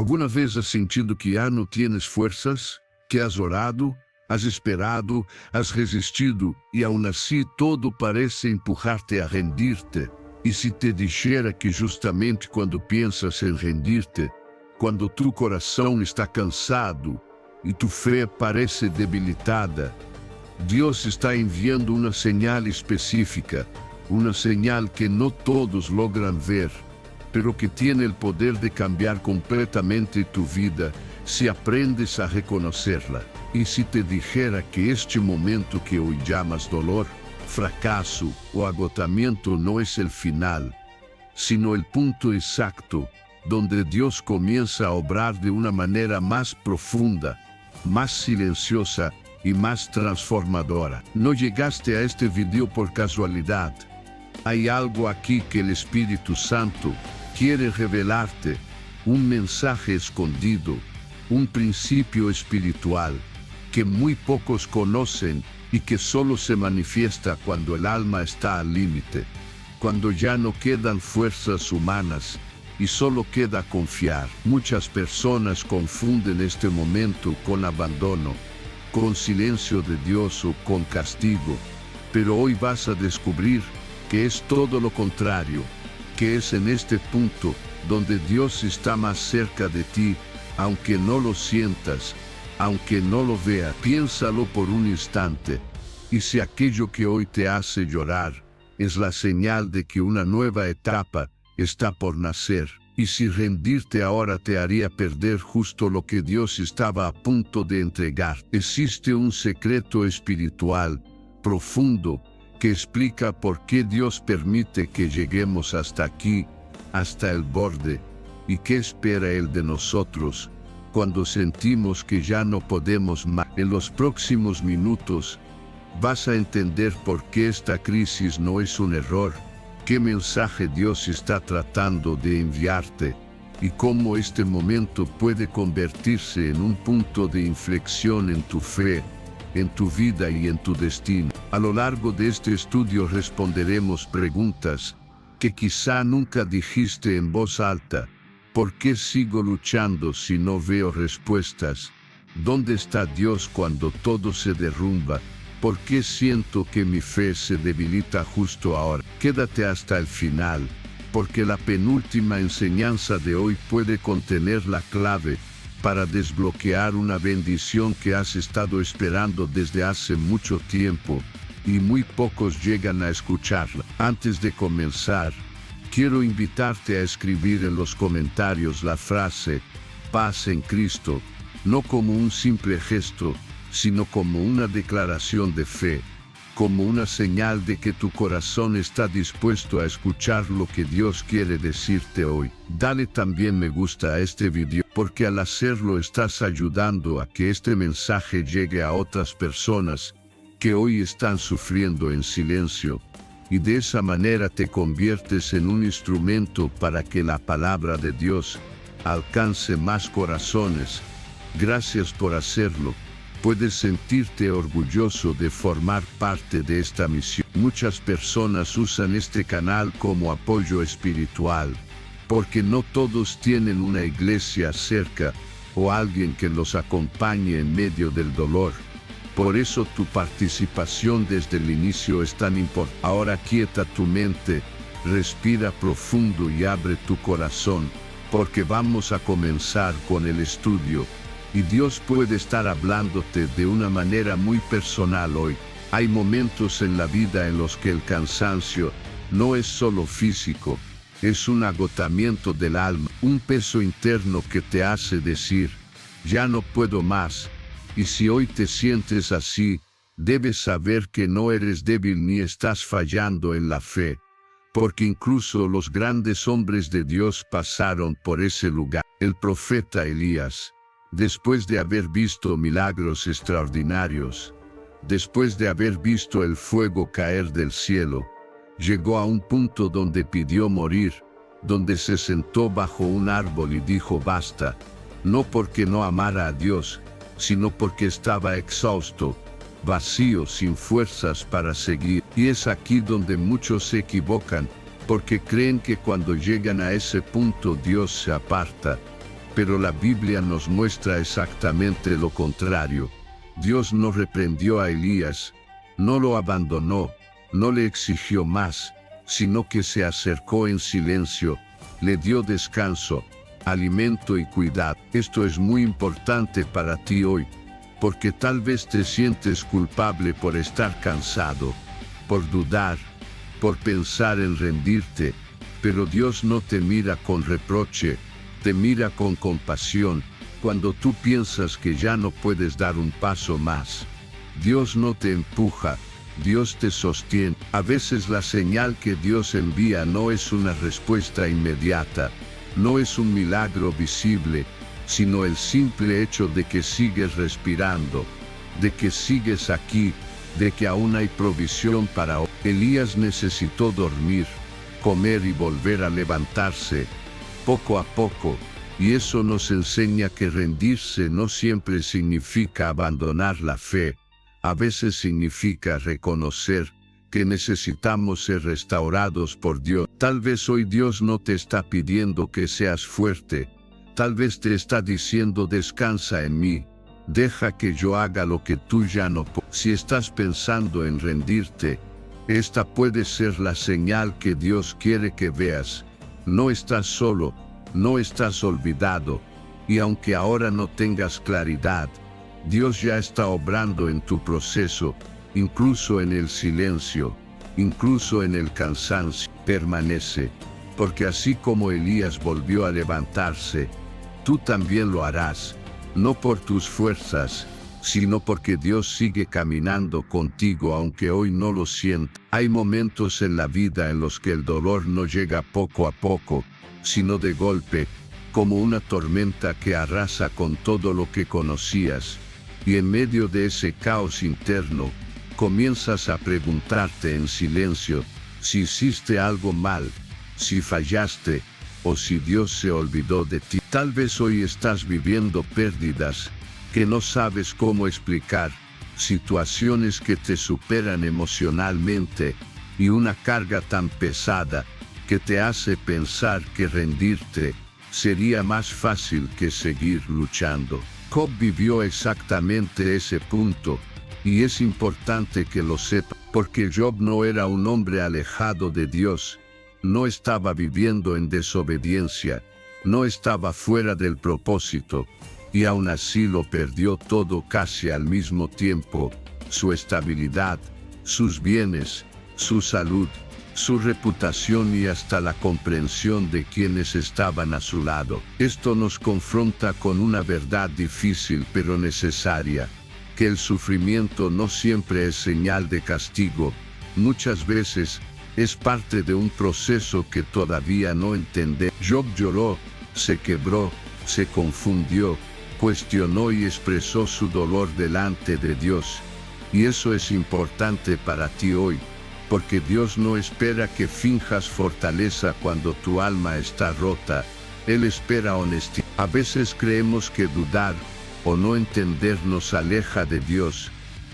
¿Alguna vez has sentido que ya no tienes fuerzas? ¿Que has orado, has esperado, has resistido y aún así todo parece empujarte a rendirte? Y si te dijera que justamente cuando piensas en rendirte, cuando tu corazón está cansado y tu fe parece debilitada, Dios está enviando una señal específica, una señal que no todos logran ver, pero que tiene el poder de cambiar completamente tu vida si aprendes a reconocerla. Y si te dijera que este momento que hoy llamas dolor, fracaso o agotamiento no es el final, sino el punto exacto donde Dios comienza a obrar de una manera más profunda, más silenciosa y más transformadora. No llegaste a este video por casualidad. Hay algo aquí que el Espíritu Santo quiere revelarte, un mensaje escondido, un principio espiritual que muy pocos conocen y que solo se manifiesta cuando el alma está al límite, cuando ya no quedan fuerzas humanas y solo queda confiar. Muchas personas confunden este momento con abandono, con silencio de Dios o con castigo, pero hoy vas a descubrir que es todo lo contrario, que es en este punto donde Dios está más cerca de ti, aunque no lo sientas, aunque no lo veas. Piénsalo por un instante, y si aquello que hoy te hace llorar es la señal de que una nueva etapa está por nacer, y si rendirte ahora te haría perder justo lo que Dios estaba a punto de entregar. Existe un secreto espiritual profundo que explica por qué Dios permite que lleguemos hasta aquí, hasta el borde, y qué espera Él de nosotros cuando sentimos que ya no podemos más. En los próximos minutos vas a entender por qué esta crisis no es un error, qué mensaje Dios está tratando de enviarte y cómo este momento puede convertirse en un punto de inflexión en tu fe, en tu vida y en tu destino. A lo largo de este estudio responderemos preguntas que quizá nunca dijiste en voz alta. ¿Por qué sigo luchando si no veo respuestas? ¿Dónde está Dios cuando todo se derrumba? ¿Por qué siento que mi fe se debilita justo ahora? Quédate hasta el final, porque la penúltima enseñanza de hoy puede contener la clave para desbloquear una bendición que has estado esperando desde hace mucho tiempo, y muy pocos llegan a escucharla. Antes de comenzar, quiero invitarte a escribir en los comentarios la frase "paz en Cristo", no como un simple gesto, sino como una declaración de fe, como una señal de que tu corazón está dispuesto a escuchar lo que Dios quiere decirte hoy. Dale también me gusta a este video, porque al hacerlo estás ayudando a que este mensaje llegue a otras personas que hoy están sufriendo en silencio, y de esa manera te conviertes en un instrumento para que la palabra de Dios alcance más corazones. Gracias por hacerlo. Puedes sentirte orgulloso de formar parte de esta misión. Muchas personas usan este canal como apoyo espiritual, porque no todos tienen una iglesia cerca o alguien que los acompañe en medio del dolor. Por eso tu participación desde el inicio es tan importante. Ahora quieta tu mente, respira profundo y abre tu corazón, porque vamos a comenzar con el estudio. Y Dios puede estar hablándote de una manera muy personal hoy. Hay momentos en la vida en los que el cansancio no es solo físico, es un agotamiento del alma, un peso interno que te hace decir, ya no puedo más. Y si hoy te sientes así, debes saber que no eres débil ni estás fallando en la fe, porque incluso los grandes hombres de Dios pasaron por ese lugar. El profeta Elías, después de haber visto milagros extraordinarios, después de haber visto el fuego caer del cielo, llegó a un punto donde pidió morir, donde se sentó bajo un árbol y dijo basta, no porque no amara a Dios, sino porque estaba exhausto, vacío, sin fuerzas para seguir. Y es aquí donde muchos se equivocan, porque creen que cuando llegan a ese punto Dios se aparta, Pero la Biblia nos muestra exactamente lo contrario. Dios no reprendió a Elías, no lo abandonó, no le exigió más, sino que se acercó en silencio, le dio descanso, alimento y cuidado. Esto es muy importante para ti hoy, porque tal vez te sientes culpable por estar cansado, por dudar, por pensar en rendirte, pero Dios no te mira con reproche, te mira con compasión. Cuando tú piensas que ya no puedes dar un paso más, Dios no te empuja, Dios te sostiene. A veces la señal que Dios envía no es una respuesta inmediata, no es un milagro visible, sino el simple hecho de que sigues respirando, de que sigues aquí, de que aún hay provisión para hoy. Elías necesitó dormir, comer y volver a levantarse, poco a poco, y eso nos enseña que rendirse no siempre significa abandonar la fe. A veces significa reconocer que necesitamos ser restaurados por Dios. Tal vez hoy Dios no te está pidiendo que seas fuerte, tal vez te está diciendo descansa en mí, deja que yo haga lo que tú ya no puedes. Si estás pensando en rendirte, esta puede ser la señal que Dios quiere que veas. No estás solo, no estás olvidado, y aunque ahora no tengas claridad, Dios ya está obrando en tu proceso, incluso en el silencio, incluso en el cansancio. Permanece, porque así como Elías volvió a levantarse, tú también lo harás, no por tus fuerzas, sino porque Dios sigue caminando contigo aunque hoy no lo sientas. Hay momentos en la vida en los que el dolor no llega poco a poco, sino de golpe, como una tormenta que arrasa con todo lo que conocías, y en medio de ese caos interno, comienzas a preguntarte en silencio si hiciste algo mal, si fallaste, o si Dios se olvidó de ti. Tal vez hoy estás viviendo pérdidas que no sabes cómo explicar, situaciones que te superan emocionalmente, y una carga tan pesada que te hace pensar que rendirte sería más fácil que seguir luchando. Job vivió exactamente ese punto, y es importante que lo sepa, porque Job no era un hombre alejado de Dios, no estaba viviendo en desobediencia, no estaba fuera del propósito, y aún así lo perdió todo casi al mismo tiempo: su estabilidad, sus bienes, su salud, su reputación y hasta la comprensión de quienes estaban a su lado. Esto nos confronta con una verdad difícil pero necesaria, que el sufrimiento no siempre es señal de castigo, muchas veces es parte de un proceso que todavía no entendemos. Job lloró, se quebró, se confundió, cuestionó y expresó su dolor delante de Dios. Y eso es importante para ti hoy, porque Dios no espera que finjas fortaleza cuando tu alma está rota. Él espera honestidad. A veces creemos que dudar o no entender nos aleja de Dios,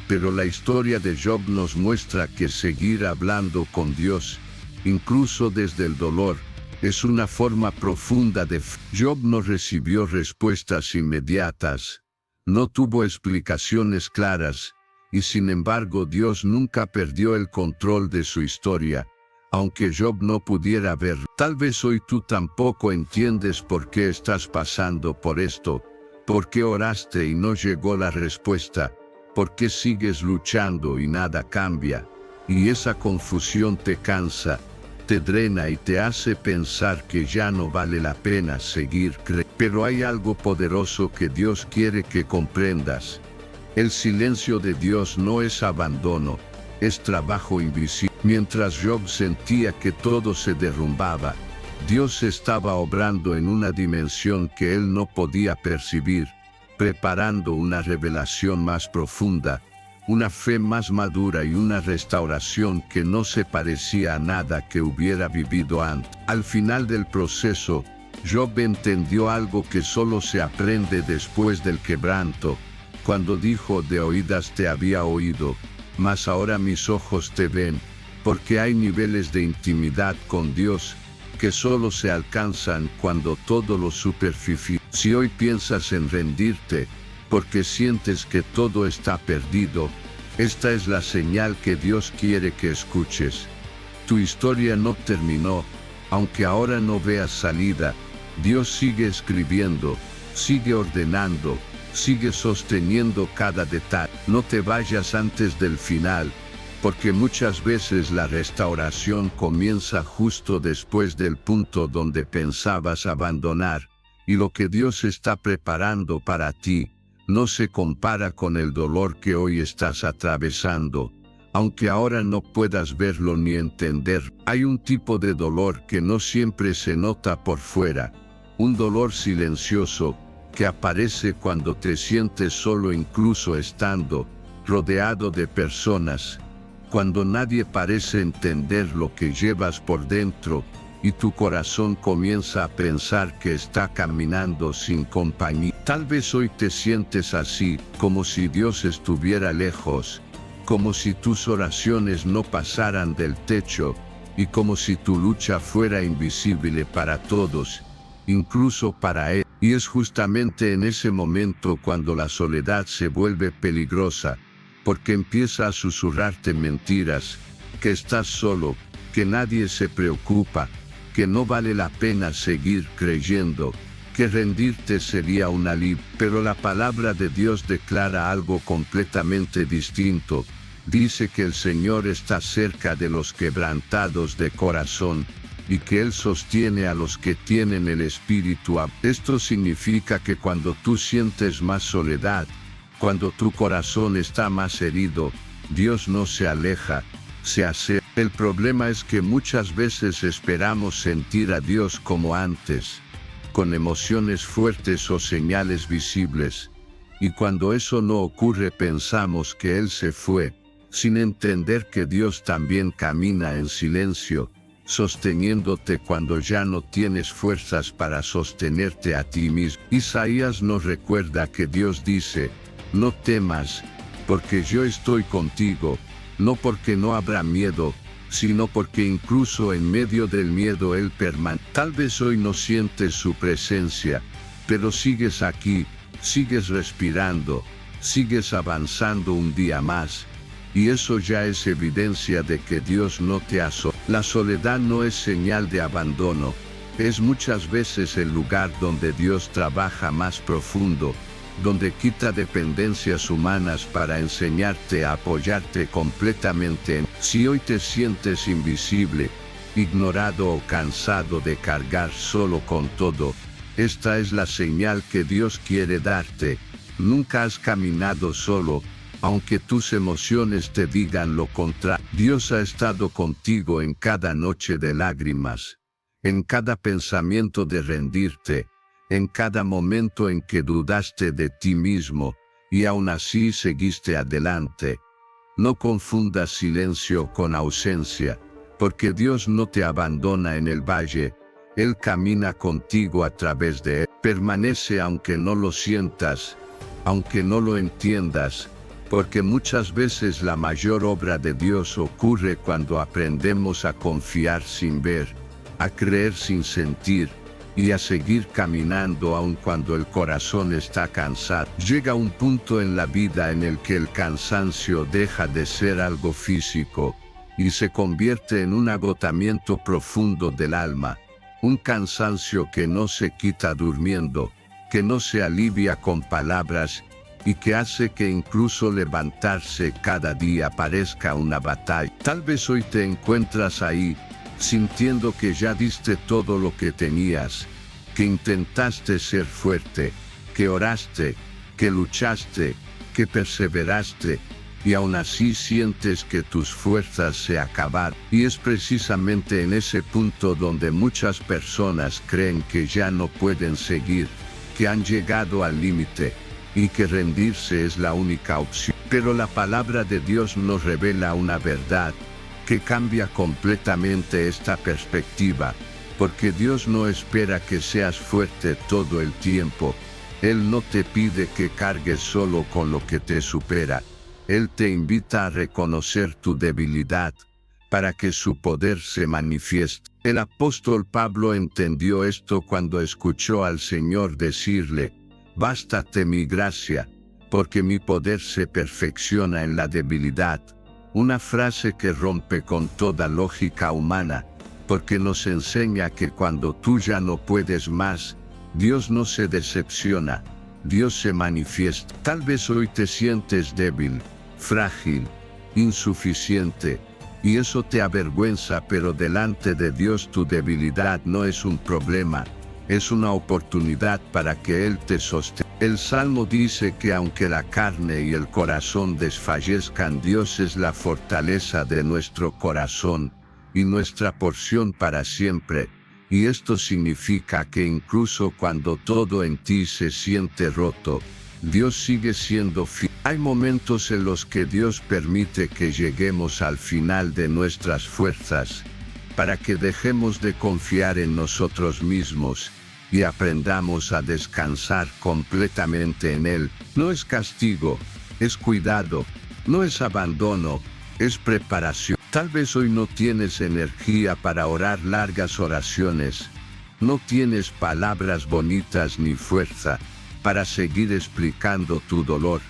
pero la historia de Job nos muestra que seguir hablando con Dios, incluso desde el dolor, es una forma profunda de fe. Job no recibió respuestas inmediatas, no tuvo explicaciones claras, y sin embargo Dios nunca perdió el control de su historia, aunque Job no pudiera verlo. Tal vez hoy tú tampoco entiendes por qué estás pasando por esto, por qué oraste y no llegó la respuesta, por qué sigues luchando y nada cambia, y esa confusión te cansa, te drena y te hace pensar que ya no vale la pena seguir creyendo. Pero hay algo poderoso que Dios quiere que comprendas. El silencio de Dios no es abandono, es trabajo invisible. Mientras Job sentía que todo se derrumbaba, Dios estaba obrando en una dimensión que él no podía percibir, preparando una revelación más profunda, una fe más madura y una restauración que no se parecía a nada que hubiera vivido antes. Al final del proceso, Job entendió algo que solo se aprende después del quebranto, cuando dijo: de oídas te había oído, mas ahora mis ojos te ven, porque hay niveles de intimidad con Dios que solo se alcanzan cuando todo lo superficial Si hoy piensas en rendirte, porque sientes que todo está perdido, esta es la señal que Dios quiere que escuches. Tu historia no terminó, aunque ahora no veas salida. Dios sigue escribiendo, sigue ordenando, sigue sosteniendo cada detalle. No te vayas antes del final, porque muchas veces la restauración comienza justo después del punto donde pensabas abandonar, y lo que Dios está preparando para ti no se compara con el dolor que hoy estás atravesando. Aunque ahora no puedas verlo ni entender, hay un tipo de dolor que no siempre se nota por fuera, un dolor silencioso que aparece cuando te sientes solo, incluso estando rodeado de personas, cuando nadie parece entender lo que llevas por dentro y tu corazón comienza a pensar que está caminando sin compañía. Tal vez hoy te sientes así, como si Dios estuviera lejos, como si tus oraciones no pasaran del techo, y como si tu lucha fuera invisible para todos, incluso para Él. Y es justamente en ese momento cuando la soledad se vuelve peligrosa, porque empieza a susurrarte mentiras, que estás solo, que nadie se preocupa, que no vale la pena seguir creyendo, que rendirte sería un alivio. Pero la palabra de Dios declara algo completamente distinto. Dice que el Señor está cerca de los quebrantados de corazón, y que Él sostiene a los que tienen el espíritu. Esto significa que cuando tú sientes más soledad, cuando tu corazón está más herido, Dios no se aleja, se hace. El problema es que muchas veces esperamos sentir a Dios como antes, con emociones fuertes o señales visibles, y cuando eso no ocurre pensamos que Él se fue, sin entender que Dios también camina en silencio, sosteniéndote cuando ya no tienes fuerzas para sostenerte a ti mismo. Isaías nos recuerda que Dios dice: no temas, porque yo estoy contigo, no porque no habrá miedo, sino porque incluso en medio del miedo Él permanece. Tal vez hoy no sientes su presencia, pero sigues aquí, sigues respirando, sigues avanzando un día más. Y eso ya es evidencia de que Dios no te ha soltado. La soledad no es señal de abandono, es muchas veces el lugar donde Dios trabaja más profundo, donde quita dependencias humanas para enseñarte a apoyarte completamente. Si hoy te sientes invisible, ignorado o cansado de cargar solo con todo, esta es la señal que Dios quiere darte. Nunca has caminado solo, aunque tus emociones te digan lo contrario. Dios ha estado contigo en cada noche de lágrimas, en cada pensamiento de rendirte, en cada momento en que dudaste de ti mismo, y aún así seguiste adelante. No confundas silencio con ausencia, porque Dios no te abandona en el valle, Él camina contigo a través de él. Permanece aunque no lo sientas, aunque no lo entiendas, porque muchas veces la mayor obra de Dios ocurre cuando aprendemos a confiar sin ver, a creer sin sentir, y a seguir caminando aun cuando el corazón está cansado. Llega un punto en la vida en el que el cansancio deja de ser algo físico, y se convierte en un agotamiento profundo del alma, un cansancio que no se quita durmiendo, que no se alivia con palabras, y que hace que incluso levantarse cada día parezca una batalla. Tal vez hoy te encuentras ahí, sintiendo que ya diste todo lo que tenías, que intentaste ser fuerte, que oraste, que luchaste, que perseveraste, y aún así sientes que tus fuerzas se acabaron. Y es precisamente en ese punto donde muchas personas creen que ya no pueden seguir, que han llegado al límite, y que rendirse es la única opción. Pero la palabra de Dios nos revela una verdad que cambia completamente esta perspectiva, porque Dios no espera que seas fuerte todo el tiempo. Él no te pide que cargues solo con lo que te supera. Él te invita a reconocer tu debilidad, para que su poder se manifieste. El apóstol Pablo entendió esto cuando escuchó al Señor decirle: «Bástate mi gracia, porque mi poder se perfecciona en la debilidad». Una frase que rompe con toda lógica humana, porque nos enseña que cuando tú ya no puedes más, Dios no se decepciona, Dios se manifiesta. Tal vez hoy te sientes débil, frágil, insuficiente, y eso te avergüenza, pero delante de Dios tu debilidad no es un problema, es una oportunidad para que Él te sostenga. El Salmo dice que aunque la carne y el corazón desfallezcan, Dios es la fortaleza de nuestro corazón y nuestra porción para siempre. Y esto significa que incluso cuando todo en ti se siente roto, Dios sigue siendo fiel. Hay momentos en los que Dios permite que lleguemos al final de nuestras fuerzas, para que dejemos de confiar en nosotros mismos y aprendamos a descansar completamente en Él. No es castigo, es cuidado, no es abandono, es preparación. Tal vez hoy no tienes energía para orar largas oraciones, no tienes palabras bonitas ni fuerza para seguir explicando tu dolor,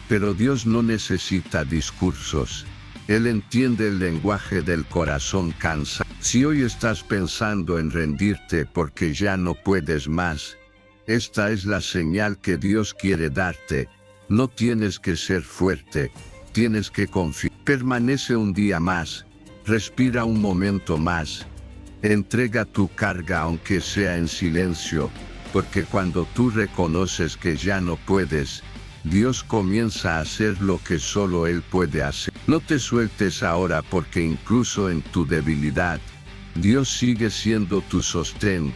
pero Dios no necesita discursos. Él entiende el lenguaje del corazón cansado. Si hoy estás pensando en rendirte porque ya no puedes más, esta es la señal que Dios quiere darte. No tienes que ser fuerte, tienes que confiar. Permanece un día más, respira un momento más, entrega tu carga aunque sea en silencio, porque cuando tú reconoces que ya no puedes, Dios comienza a hacer lo que solo Él puede hacer. No te sueltes ahora, porque incluso en tu debilidad, Dios sigue siendo tu sostén,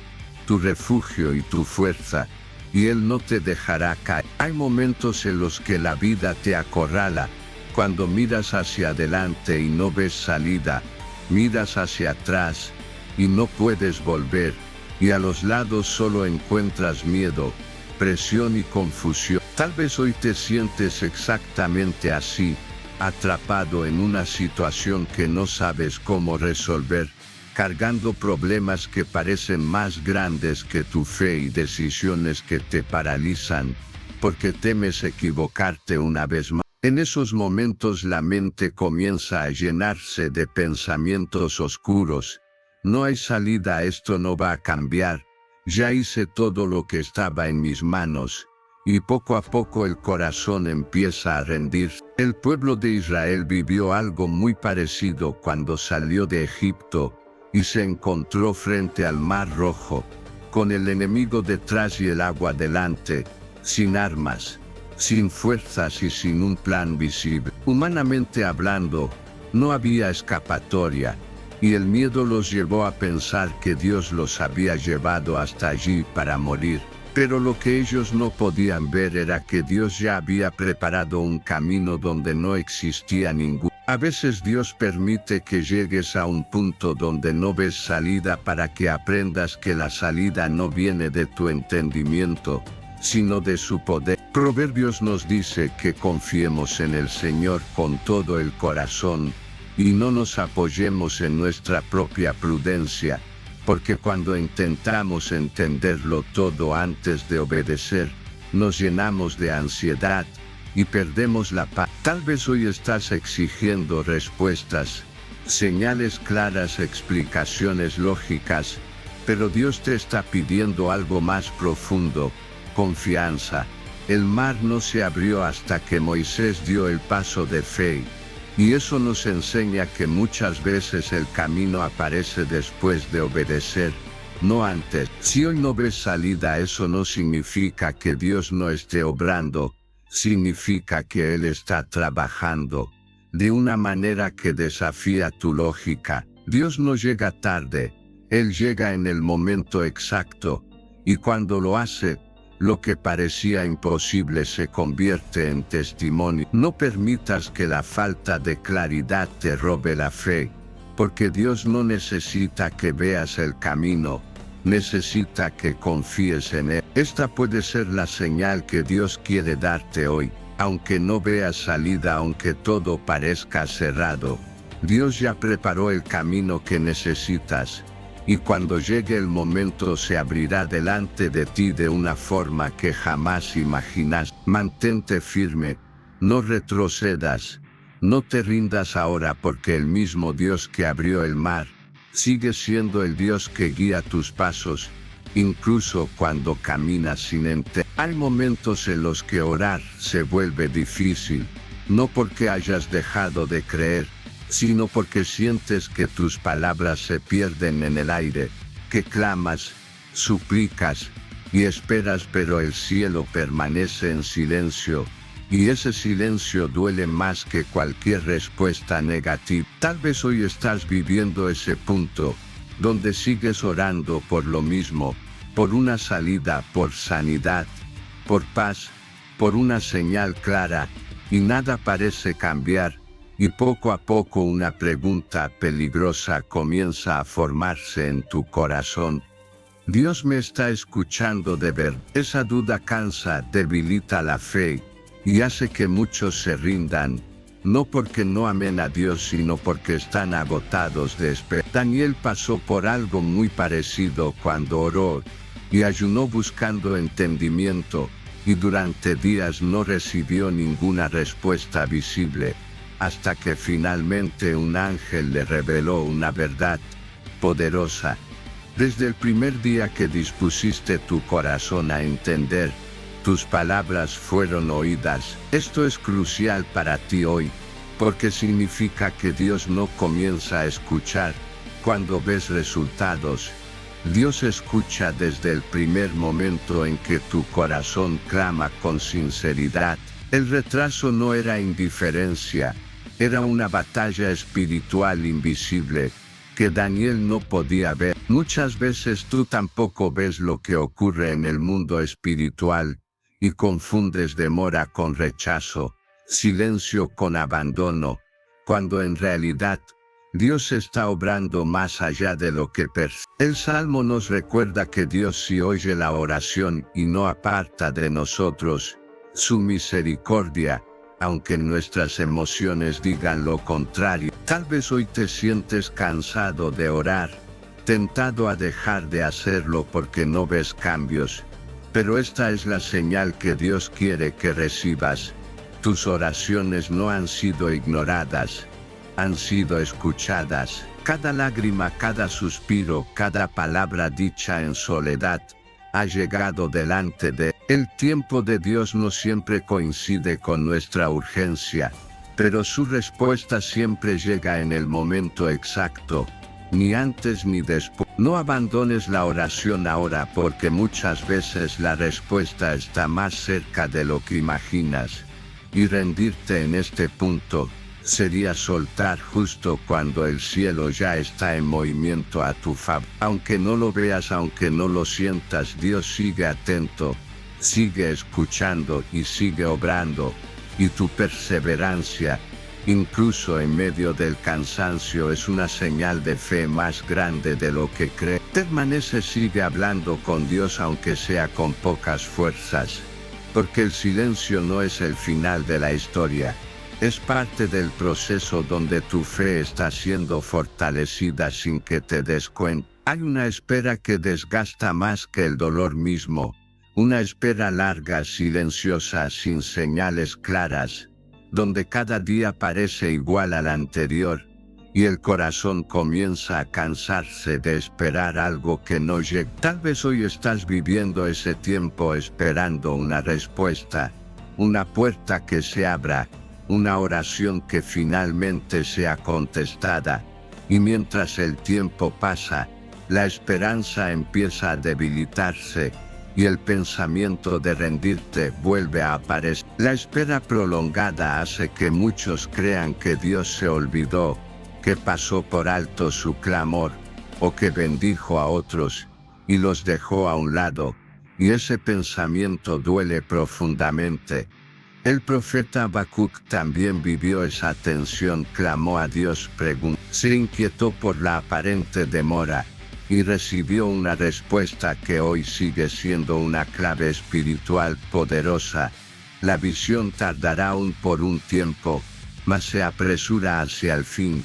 tu refugio y tu fuerza, y Él no te dejará caer. Hay momentos en los que la vida te acorrala, cuando miras hacia adelante y no ves salida, miras hacia atrás y no puedes volver, y a los lados solo encuentras miedo, presión y confusión. Tal vez hoy te sientes exactamente así, atrapado en una situación que no sabes cómo resolver, cargando problemas que parecen más grandes que tu fe y decisiones que te paralizan, porque temes equivocarte una vez más. En esos momentos la mente comienza a llenarse de pensamientos oscuros. No hay salida, esto no va a cambiar, ya hice todo lo que estaba en mis manos. Y poco a poco el corazón empieza a rendirse. El pueblo de Israel vivió algo muy parecido cuando salió de Egipto y se encontró frente al Mar Rojo, con el enemigo detrás y el agua delante, sin armas, sin fuerzas y sin un plan visible. Humanamente hablando, no había escapatoria, y el miedo los llevó a pensar que Dios los había llevado hasta allí para morir. Pero lo que ellos no podían ver era que Dios ya había preparado un camino donde no existía ningún. A veces Dios permite que llegues a un punto donde no ves salida para que aprendas que la salida no viene de tu entendimiento, sino de su poder. Proverbios nos dice que confiemos en el Señor con todo el corazón y no nos apoyemos en nuestra propia prudencia. Porque cuando intentamos entenderlo todo antes de obedecer, nos llenamos de ansiedad y perdemos la paz. Tal vez hoy estás exigiendo respuestas, señales claras, explicaciones lógicas, pero Dios te está pidiendo algo más profundo: confianza. El mar no se abrió hasta que Moisés dio el paso de fe. Y eso nos enseña que muchas veces el camino aparece después de obedecer, no antes. Si hoy no ves salida, eso no significa que Dios no esté obrando, significa que Él está trabajando de una manera que desafía tu lógica. Dios no llega tarde, Él llega en el momento exacto, y cuando lo hace, lo que parecía imposible se convierte en testimonio. No permitas que la falta de claridad te robe la fe, porque Dios no necesita que veas el camino, necesita que confíes en Él. Esta puede ser la señal que Dios quiere darte hoy, aunque no veas salida, aunque todo parezca cerrado. Dios ya preparó el camino que necesitas, y cuando llegue el momento se abrirá delante de ti de una forma que jamás imaginas. Mantente firme, no retrocedas, no te rindas ahora, porque el mismo Dios que abrió el mar, sigue siendo el Dios que guía tus pasos, incluso cuando caminas sin entender. Hay momentos en los que orar se vuelve difícil, no porque hayas dejado de creer, sino porque sientes que tus palabras se pierden en el aire, que clamas, suplicas y esperas, pero el cielo permanece en silencio, y ese silencio duele más que cualquier respuesta negativa. Tal vez hoy estás viviendo ese punto, donde sigues orando por lo mismo, por una salida, por sanidad, por paz, por una señal clara, y nada parece cambiar. Y poco a poco una pregunta peligrosa comienza a formarse en tu corazón. ¿Dios me está escuchando de verdad? Esa duda cansa, debilita la fe y hace que muchos se rindan, no porque no amen a Dios, sino porque están agotados de esperar. Daniel pasó por algo muy parecido cuando oró y ayunó buscando entendimiento, y durante días no recibió ninguna respuesta visible, hasta que finalmente un ángel le reveló una verdad poderosa. Desde el primer día que dispusiste tu corazón a entender, tus palabras fueron oídas. Esto es crucial para ti hoy, porque significa que Dios no comienza a escuchar cuando ves resultados. Dios escucha desde el primer momento en que tu corazón clama con sinceridad. El retraso no era indiferencia, era una batalla espiritual invisible que Daniel no podía ver. Muchas veces tú tampoco ves lo que ocurre en el mundo espiritual y confundes demora con rechazo, silencio con abandono, cuando en realidad Dios está obrando más allá de lo que percibes. El Salmo nos recuerda que Dios sí oye la oración y no aparta de nosotros su misericordia, aunque nuestras emociones digan lo contrario. Tal vez hoy te sientes cansado de orar, tentado a dejar de hacerlo porque no ves cambios, pero esta es la señal que Dios quiere que recibas. Tus oraciones no han sido ignoradas, han sido escuchadas. Cada lágrima, cada suspiro, cada palabra dicha en soledad ha llegado delante de Él. El tiempo de Dios no siempre coincide con nuestra urgencia, pero su respuesta siempre llega en el momento exacto, ni antes ni después. No abandones la oración ahora, porque muchas veces la respuesta está más cerca de lo que imaginas, y rendirte en este punto sería soltar justo cuando el cielo ya está en movimiento a tu favor. Aunque no lo veas, aunque no lo sientas, Dios sigue atento, sigue escuchando y sigue obrando, y tu perseverancia, incluso en medio del cansancio, es una señal de fe más grande de lo que crees. Permanece, sigue hablando con Dios aunque sea con pocas fuerzas, porque el silencio no es el final de la historia. Es parte del proceso donde tu fe está siendo fortalecida sin que te des cuenta. Hay una espera que desgasta más que el dolor mismo, una espera larga, silenciosa, sin señales claras, donde cada día parece igual al anterior, y el corazón comienza a cansarse de esperar algo que no llega. Tal vez hoy estás viviendo ese tiempo esperando una respuesta, una puerta que se abra, una oración que finalmente sea contestada, y mientras el tiempo pasa, la esperanza empieza a debilitarse, y el pensamiento de rendirte vuelve a aparecer. La espera prolongada hace que muchos crean que Dios se olvidó, que pasó por alto su clamor, o que bendijo a otros, y los dejó a un lado, y ese pensamiento duele profundamente. El profeta Habacuc también vivió esa tensión, clamó a Dios, se inquietó por la aparente demora, y recibió una respuesta que hoy sigue siendo una clave espiritual poderosa. La visión tardará aún por un tiempo, mas se apresura hacia el fin,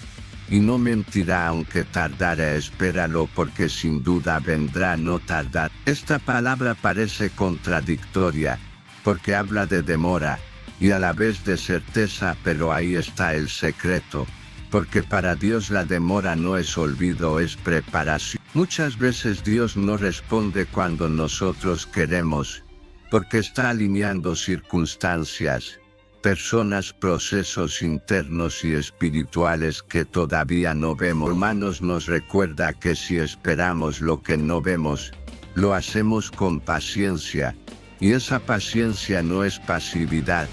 y no mentirá aunque tardare, espéralo porque sin duda vendrá, no tardar. Esta palabra parece contradictoria, porque habla de demora, y a la vez de certeza, pero ahí está el secreto. Porque para Dios la demora no es olvido, es preparación. Muchas veces Dios no responde cuando nosotros queremos, porque está alineando circunstancias, personas, procesos internos y espirituales que todavía no vemos. Romanos nos recuerda que si esperamos lo que no vemos, lo hacemos con paciencia, y esa paciencia no es pasividad,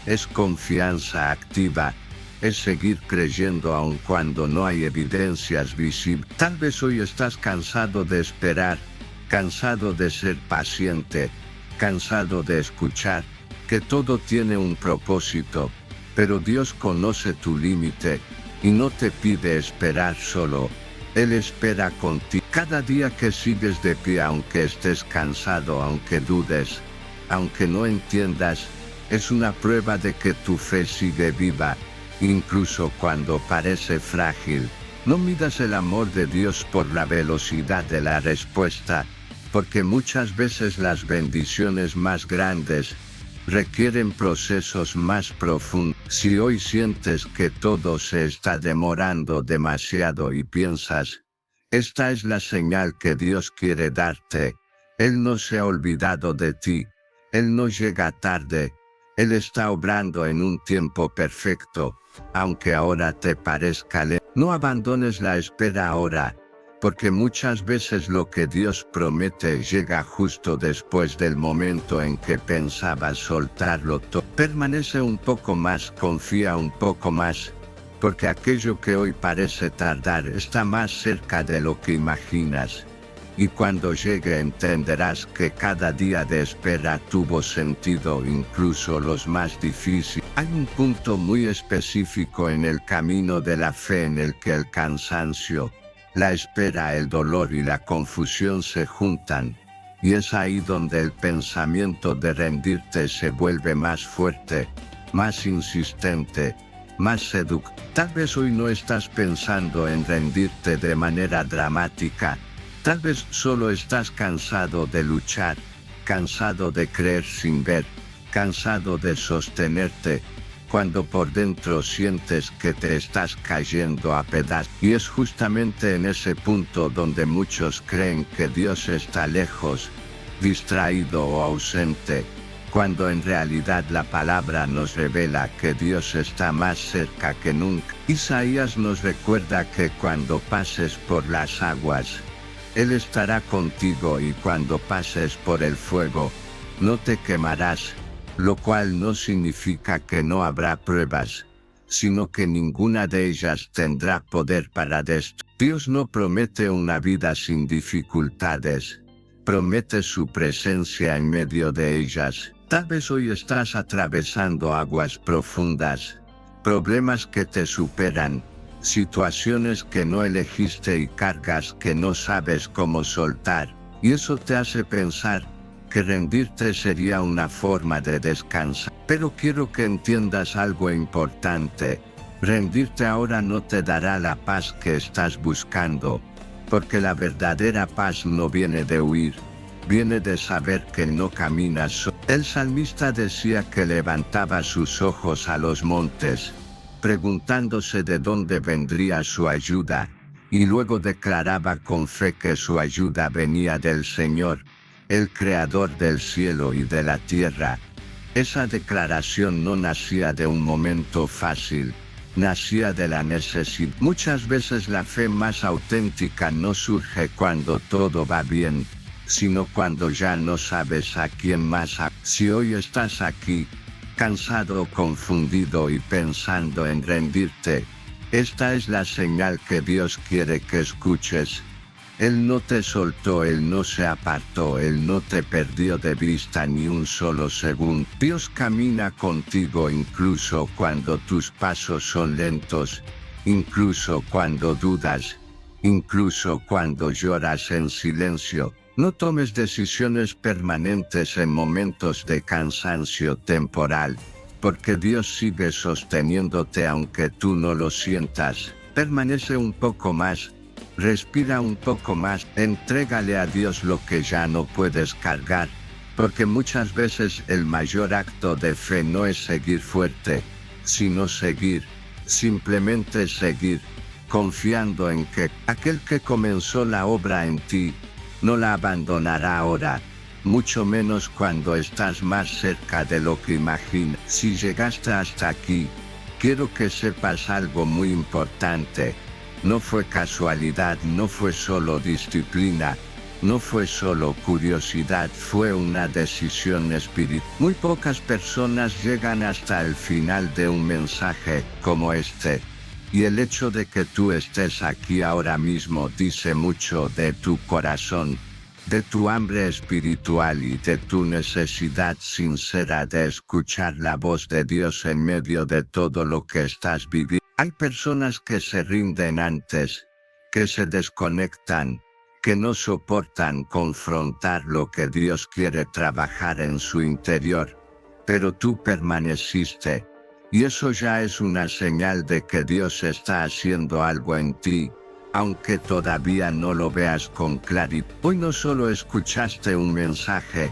es confianza activa. Es seguir creyendo aun cuando no hay evidencias visibles. Tal vez hoy estás cansado de esperar, cansado de ser paciente, cansado de escuchar que todo tiene un propósito, pero Dios conoce tu límite y no te pide esperar solo. Él espera contigo. Cada día que sigues de pie, aunque estés cansado, aunque dudes, aunque no entiendas, es una prueba de que tu fe sigue viva. Incluso cuando parece frágil, no midas el amor de Dios por la velocidad de la respuesta, porque muchas veces las bendiciones más grandes requieren procesos más profundos. Si hoy sientes que todo se está demorando demasiado y piensas, esta es la señal que Dios quiere darte. Él no se ha olvidado de ti, Él no llega tarde, Él está obrando en un tiempo perfecto. Aunque ahora te parezca lento, no abandones la espera ahora, porque muchas veces lo que Dios promete llega justo después del momento en que pensabas soltarlo todo. Permanece un poco más, confía un poco más, porque aquello que hoy parece tardar está más cerca de lo que imaginas. Y cuando llegue entenderás que cada día de espera tuvo sentido, incluso los más difíciles. Hay un punto muy específico en el camino de la fe en el que el cansancio, la espera, el dolor y la confusión se juntan. Y es ahí donde el pensamiento de rendirte se vuelve más fuerte, más insistente, más seductor. Tal vez hoy no estás pensando en rendirte de manera dramática. Tal vez solo estás cansado de luchar, cansado de creer sin ver, cansado de sostenerte, cuando por dentro sientes que te estás cayendo a pedazos. Y es justamente en ese punto donde muchos creen que Dios está lejos, distraído o ausente, cuando en realidad la palabra nos revela que Dios está más cerca que nunca. Isaías nos recuerda que cuando pases por las aguas, Él estará contigo, y cuando pases por el fuego, no te quemarás, lo cual no significa que no habrá pruebas, sino que ninguna de ellas tendrá poder para destruir. Dios no promete una vida sin dificultades, promete su presencia en medio de ellas. Tal vez hoy estás atravesando aguas profundas, problemas que te superan, situaciones que no elegiste y cargas que no sabes cómo soltar, y eso te hace pensar que rendirte sería una forma de descansar. Pero quiero que entiendas algo importante. Rendirte ahora no te dará la paz que estás buscando, porque la verdadera paz no viene de huir, viene de saber que no caminas solo. El salmista decía que levantaba sus ojos a los montes, preguntándose de dónde vendría su ayuda, y luego declaraba con fe que su ayuda venía del Señor, el creador del cielo y de la tierra. Esa declaración no nacía de un momento fácil, nacía de la necesidad. Muchas veces la fe más auténtica no surge cuando todo va bien, sino cuando ya no sabes a quién más. Si hoy estás aquí, cansado, confundido y pensando en rendirte, esta es la señal que Dios quiere que escuches. Él no te soltó, Él no se apartó, Él no te perdió de vista ni un solo segundo. Dios camina contigo incluso cuando tus pasos son lentos, incluso cuando dudas, incluso cuando lloras en silencio. No tomes decisiones permanentes en momentos de cansancio temporal, porque Dios sigue sosteniéndote aunque tú no lo sientas. Permanece un poco más. Respira un poco más. Entrégale a Dios lo que ya no puedes cargar. Porque muchas veces el mayor acto de fe no es seguir fuerte, sino seguir. Simplemente seguir. Confiando en que aquel que comenzó la obra en ti, no la abandonará ahora. Mucho menos cuando estás más cerca de lo que imaginas. Si llegaste hasta aquí, quiero que sepas algo muy importante. No fue casualidad, no fue solo disciplina, no fue solo curiosidad, fue una decisión espiritual. Muy pocas personas llegan hasta el final de un mensaje como este. Y el hecho de que tú estés aquí ahora mismo dice mucho de tu corazón, de tu hambre espiritual y de tu necesidad sincera de escuchar la voz de Dios en medio de todo lo que estás viviendo. Hay personas que se rinden antes, que se desconectan, que no soportan confrontar lo que Dios quiere trabajar en su interior. Pero tú permaneciste, y eso ya es una señal de que Dios está haciendo algo en ti. Aunque todavía no lo veas con claridad. Hoy no solo escuchaste un mensaje,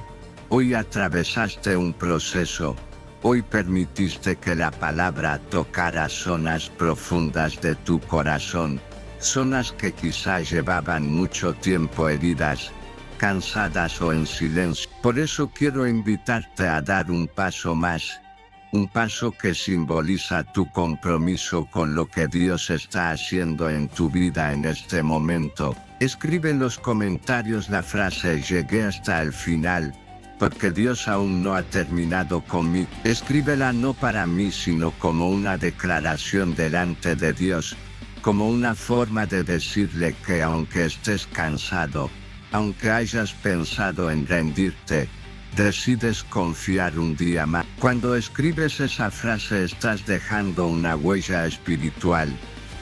hoy atravesaste un proceso, hoy permitiste que la palabra tocara zonas profundas de tu corazón, zonas que quizás llevaban mucho tiempo heridas, cansadas o en silencio. Por eso quiero invitarte a dar un paso más. Un paso que simboliza tu compromiso con lo que Dios está haciendo en tu vida en este momento. Escribe en los comentarios la frase "llegué hasta el final", porque Dios aún no ha terminado conmigo. Escríbela no para mí, sino como una declaración delante de Dios, como una forma de decirle que aunque estés cansado, aunque hayas pensado en rendirte, decides confiar un día más. Cuando escribes esa frase estás dejando una huella espiritual.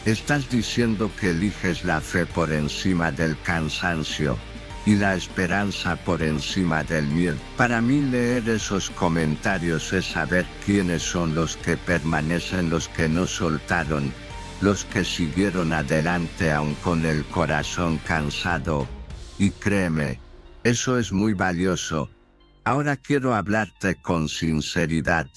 Estás diciendo que eliges la fe por encima del cansancio y la esperanza por encima del miedo. Para mí leer esos comentarios es saber quiénes son los que permanecen, los que no soltaron, los que siguieron adelante aun con el corazón cansado. Y créeme, eso es muy valioso. Ahora quiero hablarte con sinceridad.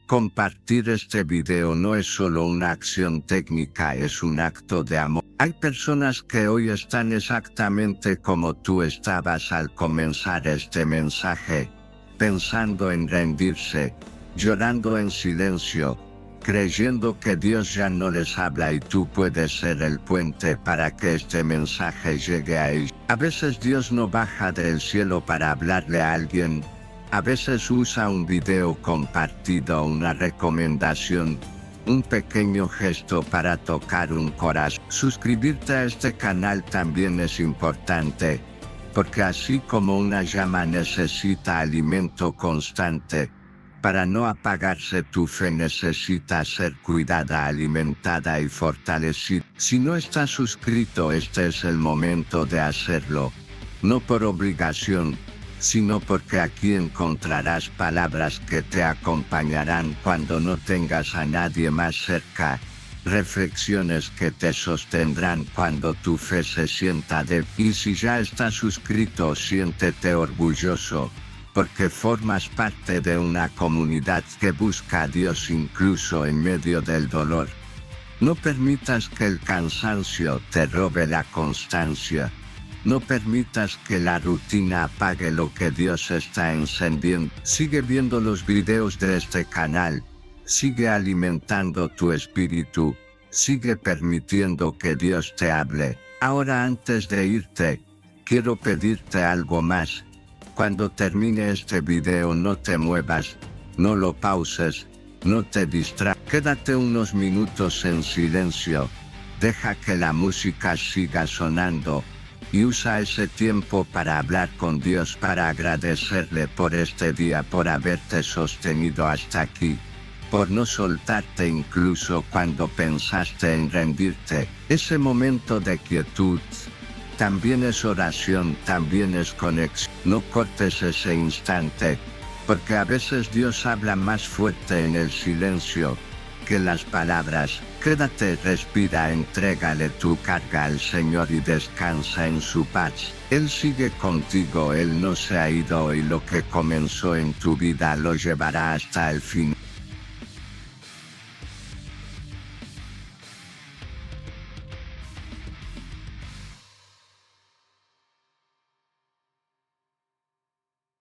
Compartir este video no es solo una acción técnica, es un acto de amor. Hay personas que hoy están exactamente como tú estabas al comenzar este mensaje, pensando en rendirse, llorando en silencio, creyendo que Dios ya no les habla y tú puedes ser el puente para que este mensaje llegue a ellos. A veces Dios no baja del cielo para hablarle a alguien. A veces usa un video compartido, una recomendación, un pequeño gesto para tocar un corazón. Suscribirte a este canal también es importante, porque así como una llama necesita alimento constante, para no apagarse tu fe necesita ser cuidada, alimentada y fortalecida. Si no estás suscrito, este es el momento de hacerlo. No por obligación, sino porque aquí encontrarás palabras que te acompañarán cuando no tengas a nadie más cerca. Reflexiones que te sostendrán cuando tu fe se sienta débil. Y si ya estás suscrito, siéntete orgulloso, porque formas parte de una comunidad que busca a Dios incluso en medio del dolor. No permitas que el cansancio te robe la constancia. No permitas que la rutina apague lo que Dios está encendiendo. Sigue viendo los videos de este canal. Sigue alimentando tu espíritu. Sigue permitiendo que Dios te hable. Ahora, antes de irte, quiero pedirte algo más. Cuando termine este video, no te muevas, no lo pauses, no te distraigas. Quédate unos minutos en silencio. Deja que la música siga sonando. Y usa ese tiempo para hablar con Dios, para agradecerle por este día, por haberte sostenido hasta aquí, por no soltarte incluso cuando pensaste en rendirte. Ese momento de quietud también es oración, también es conexión. No cortes ese instante, porque a veces Dios habla más fuerte en el silencio que las palabras, quédate, respira, entrégale tu carga al Señor y descansa en su paz. Él sigue contigo, Él no se ha ido y lo que comenzó en tu vida lo llevará hasta el fin.